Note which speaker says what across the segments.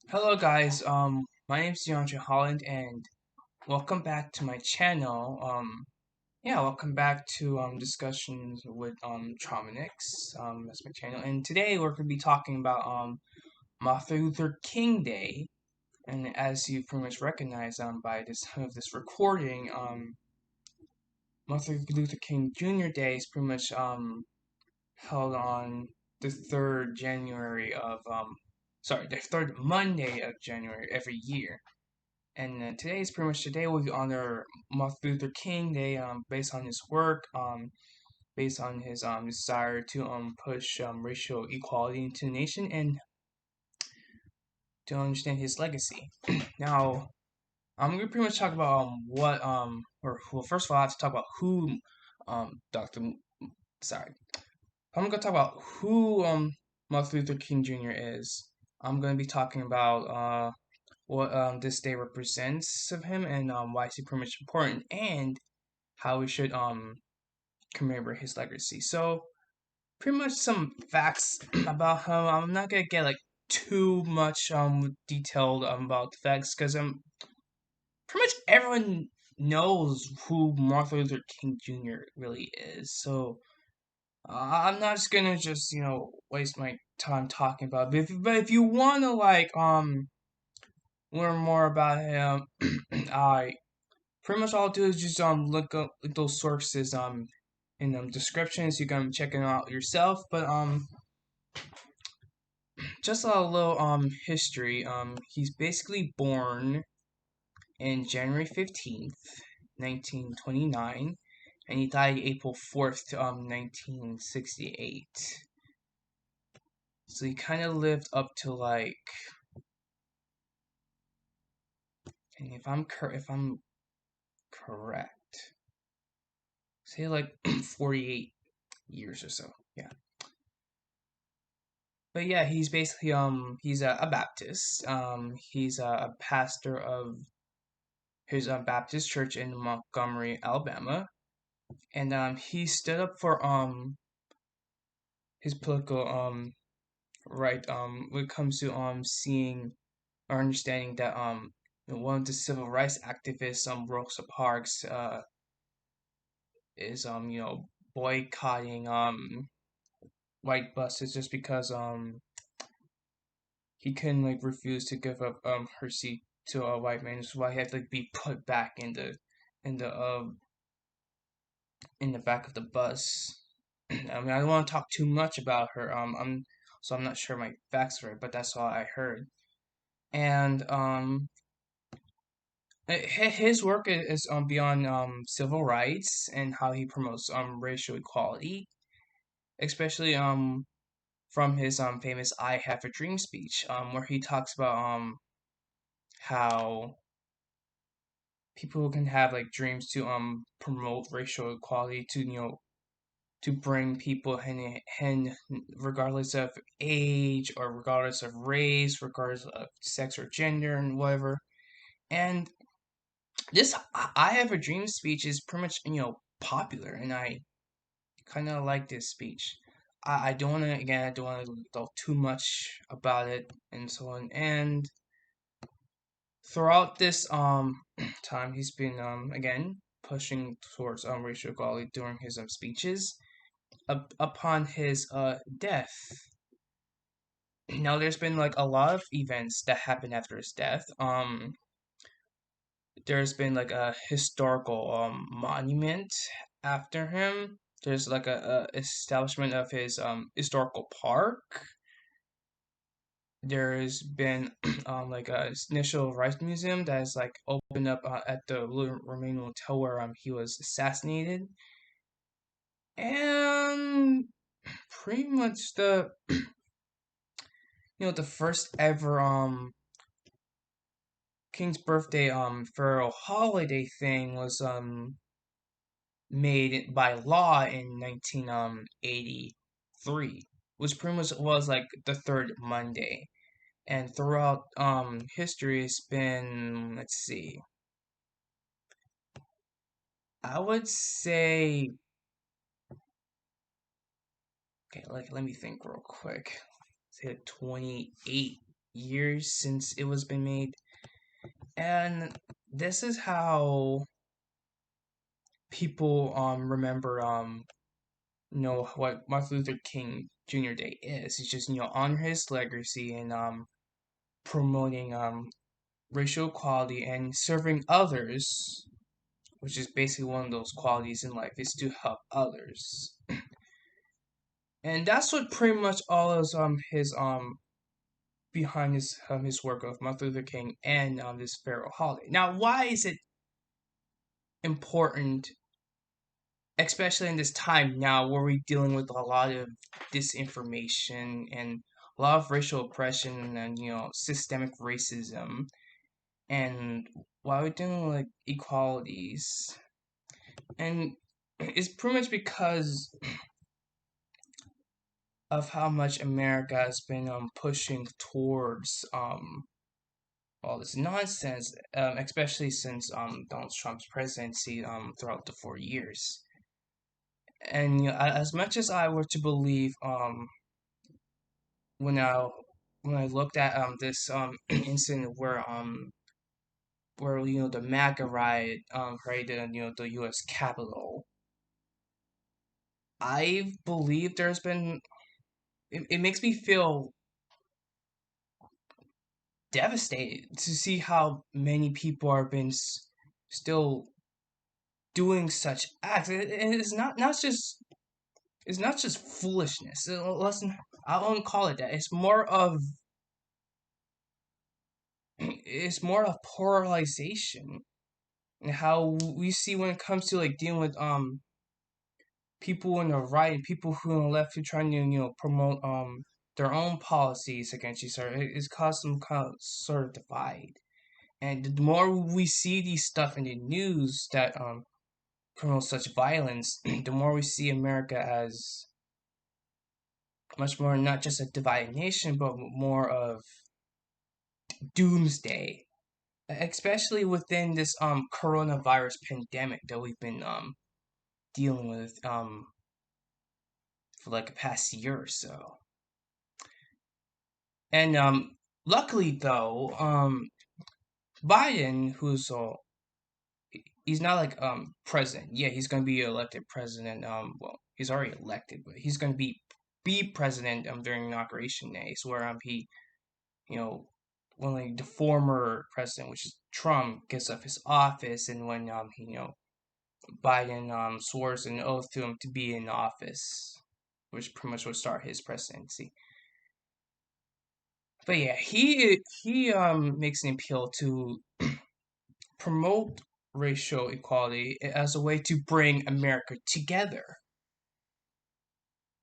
Speaker 1: Hello guys, my name is DeAndre Holland and welcome back to my channel. Welcome back to discussions with Trominix. That's my channel. And today we're gonna be talking about Martin Luther King Day. And as you pretty much recognize by this time of this recording, Martin Luther King Jr. Day is pretty much held on the third January of the third Monday of January every year. And today is pretty much the day we honor Martin Luther King Day, based on his work, based on his desire to push racial equality into the nation and to understand his legacy. Now, I'm gonna pretty much talk about what or well, first of all, I have to talk about who Doctor. Sorry, I'm gonna talk about who Martin Luther King Jr. is. I'm gonna be talking about what this day represents of him and why it's pretty much important and how we should commemorate his legacy. So pretty much some facts about him. I'm not gonna get like too much detailed about the facts because pretty much everyone knows who Martin Luther King Jr. really is. So I'm not just gonna waste my time talking about it. But if you wanna learn more about him, I pretty much all I'll do is just look up those sources in descriptions. You can check it out yourself. But just a little history. He's basically born in January 15th, 1929, and he died April 4th, 1968. So he kind of lived up to and if I'm correct, say like 48 years or so. Yeah. But yeah, he's basically he's a Baptist. He's a pastor of his Baptist church in Montgomery, Alabama, and he stood up for his political right when it comes to seeing or understanding that one of the civil rights activists Rosa Parks is boycotting white buses just because he couldn't refuse to give up her seat to a white man. That's why he had to be put back in the in the back of the bus. I mean, I don't want to talk too much about her. I'm not sure my facts are right, but that's all I heard. And his work is beyond civil rights and how he promotes racial equality, especially from his famous "I Have a Dream" speech, where he talks about how people can have dreams to promote racial equality, to to bring people in regardless of age or regardless of race, regardless of sex or gender and whatever. And this "I Have a Dream" speech is pretty much popular, and I kind of like this speech. I don't want to, again, I don't want to talk too much about it and so on. And throughout this time, he's been again pushing towards racial equality during his speeches. Upon his death, now there's been a lot of events that happened after his death. There's been a historical monument after him. There's a establishment of his historical park. There's been a initial rights museum that is opened up at the Remain Hotel where he was assassinated, and pretty much the first ever King's birthday federal holiday thing was made by law in 1983, which pretty much was the third Monday. And throughout history, it's been, let's see, I would say, okay, let me think real quick. Say 28 years since it was been made, and this is how people remember what Martin Luther King Jr. Day is. It's just honor his legacy and promoting racial equality and serving others, which is basically one of those qualities in life, is to help others. And that's what pretty much all is his behind his work of Martin Luther King and this federal holiday. Now, why is it important, especially in this time now where we're dealing with a lot of disinformation and a lot of racial oppression and systemic racism, and while we're dealing with equalities, and it's pretty much because of how much America has been pushing towards all this nonsense, especially since Donald Trump's presidency throughout the 4 years. And as much as I were to believe when I when I looked at this incident where the MAGA riot raided the U.S. Capitol, I believe there's been it makes me feel devastated to see how many people are been still doing such acts. It's not just it's not just foolishness. I won't call it that. It's more of polarization and how we see when it comes to like dealing with people on the right and people who on the left who trying to promote their own policies against each other. It's caused some kind of sort of divide. And the more we see these stuff in the news that promote such violence, the more we see America as much more not just a divided nation, but more of doomsday, especially within this coronavirus pandemic that we've been dealing with for like the past year or so. And luckily though, Biden, who's he's not like president. Yeah, he's gonna be elected president. Well, he's already elected, but he's gonna be president during inauguration days, where he you know when like the former president, which is Trump, gets off his office, and when Biden swears an oath to him to be in office, which pretty much will start his presidency. But yeah, he makes an appeal to promote racial equality as a way to bring America together.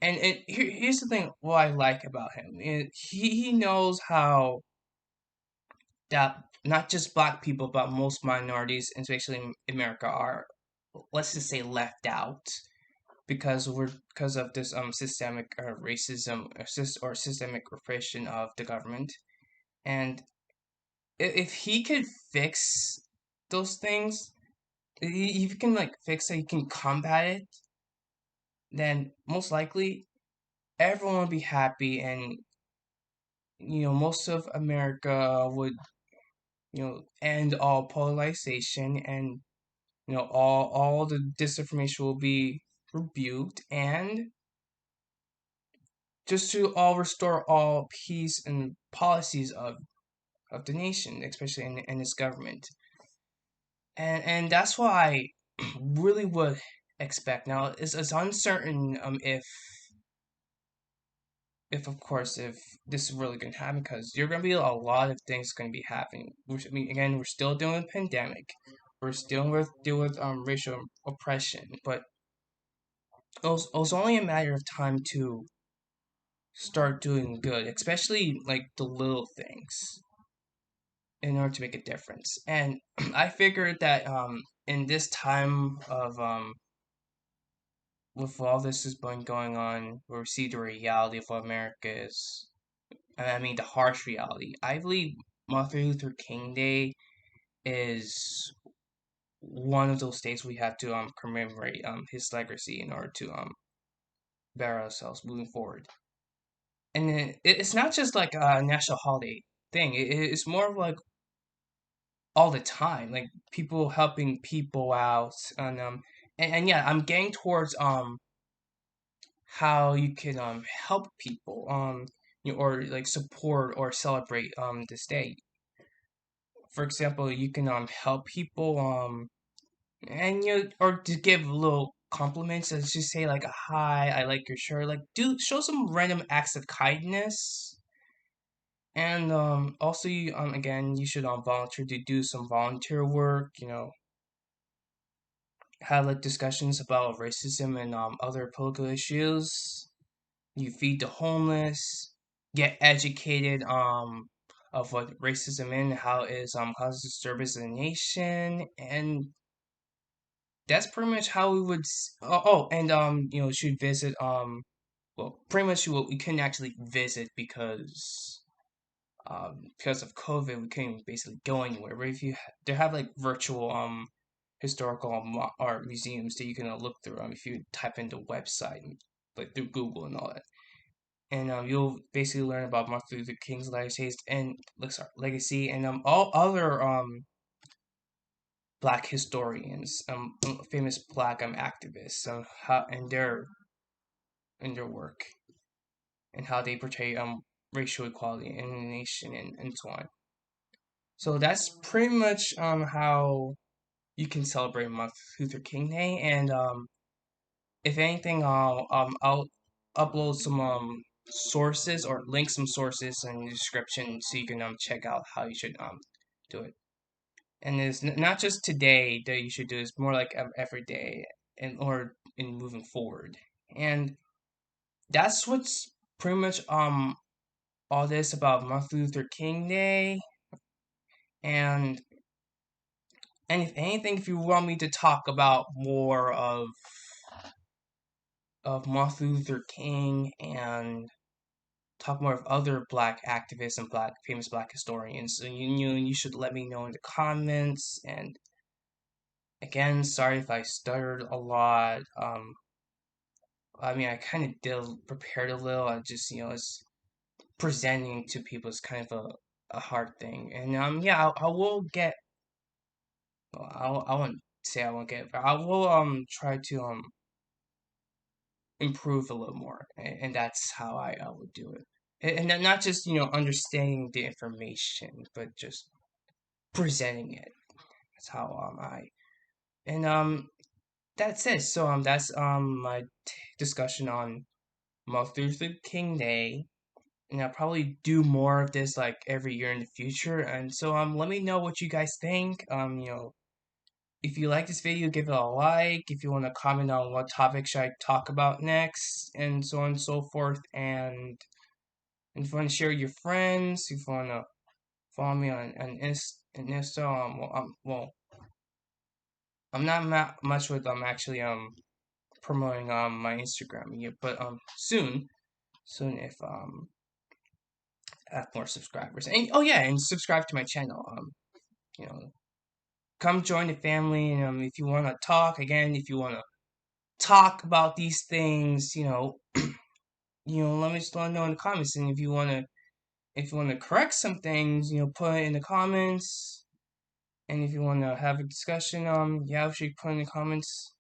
Speaker 1: And here's the thing: what I like about him, he knows how that not just black people, but most minorities, especially in America, are, let's just say, left out because of this systemic racism or systemic repression of the government. And if he could fix those things, if he can like fix it, he can combat it, then most likely everyone would be happy, and most of America would end all polarization, and all the disinformation will be rebuked, and just to all restore all peace and policies of the nation, especially in its government. And that's what I really would expect. Now it's uncertain if of course if this is really going to happen, because there are going to be a lot of things going to be happening. I mean, again, we're still dealing with pandemic, we're still dealing with racial oppression, but it was only a matter of time to start doing good, especially like the little things, in order to make a difference. And I figured that in this time of with all this has been going on, where we see the reality of what America is. I mean, the harsh reality. I believe Martin Luther King Day is one of those days we have to commemorate his legacy in order to better ourselves moving forward. And it's not just like a national holiday. thing. It's more of like all the time, like people helping people out, and yeah, I'm getting towards how you can help people or like support or celebrate this day. For example, you can help people and or to give little compliments. Let's just say like a hi, I like your shirt. Like do show some random acts of kindness. And also you again you should volunteer to do some volunteer work. Have like discussions about racism and other political issues. You feed the homeless, get educated of what racism is, how it is causes disturbance in the nation, and that's pretty much how we would. And should visit well, pretty much what we couldn't actually visit because of COVID, we couldn't basically go anywhere. But if they have like virtual historical art museums that you can look through if you type in the website like through Google and all that. And you'll basically learn about Martin Luther King's legacy and all other Black historians, famous Black activists, how and their work and how they portray racial equality in the nation and so on. So that's pretty much how you can celebrate Martin Luther King Day. And if anything, I'll upload some sources or link some sources in the description so you can check out how you should do it. And it's not just today that you should do. It's more like every day and or in moving forward. And that's what's pretty much all this about Martin Luther King Day. And if anything, if you want me to talk about more of Martin Luther King and talk more of other Black activists and famous Black historians, so you should let me know in the comments. And again, sorry if I stuttered a lot. I mean, I kind of did prepared a little. I just it's presenting to people is kind of a hard thing. And yeah, I will get. Well, I won't say I won't get, but I will try to improve a little more, and that's how I would do it. And not just understanding the information, but just presenting it. That's how I and that's it. So that's my discussion on Martin Luther King Day, and I'll probably do more of this like every year in the future. And so let me know what you guys think. If you like this video, give it a like. If you want to comment on what topic should I talk about next, and so on and so forth. And if you want to share with your friends, if you want to follow me on Insta, I'm not much with actually promoting my Instagram yet, but soon if I have more subscribers. And oh yeah, and subscribe to my channel. You know, come join the family. And if you want to talk again, if you want to talk about these things, let me just let me know in the comments. And if you want to correct some things, put it in the comments. And if you want to have a discussion, yeah, you put in the comments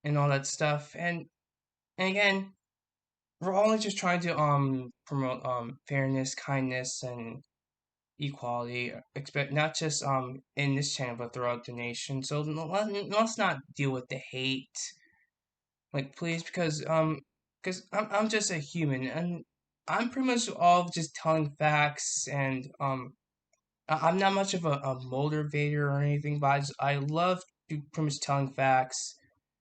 Speaker 1: and all that stuff. And again, we're only just trying to promote fairness, kindness, and equality. Expect not just in this channel but throughout the nation. So let's not deal with the hate, like please, because I'm just a human and I'm pretty much all just telling facts and I'm not much of a motivator or anything, but I love to pretty much telling facts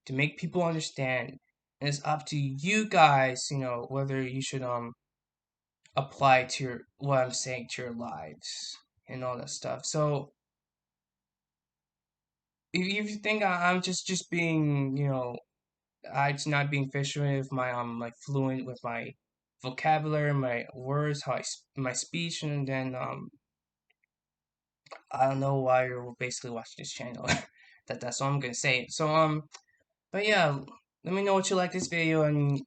Speaker 1: to make people understand. And it's up to you guys, whether you should apply to what I'm saying to your lives and all that stuff. So if you think I'm just being, I just not being efficient with my like fluent with my vocabulary, my words, my speech, and then I don't know why you're basically watching this channel. That's all I'm gonna say. So but yeah, let me know what you like this video and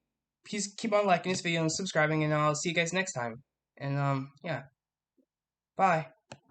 Speaker 1: please keep on liking this video and subscribing and I'll see you guys next time. And yeah, Bye.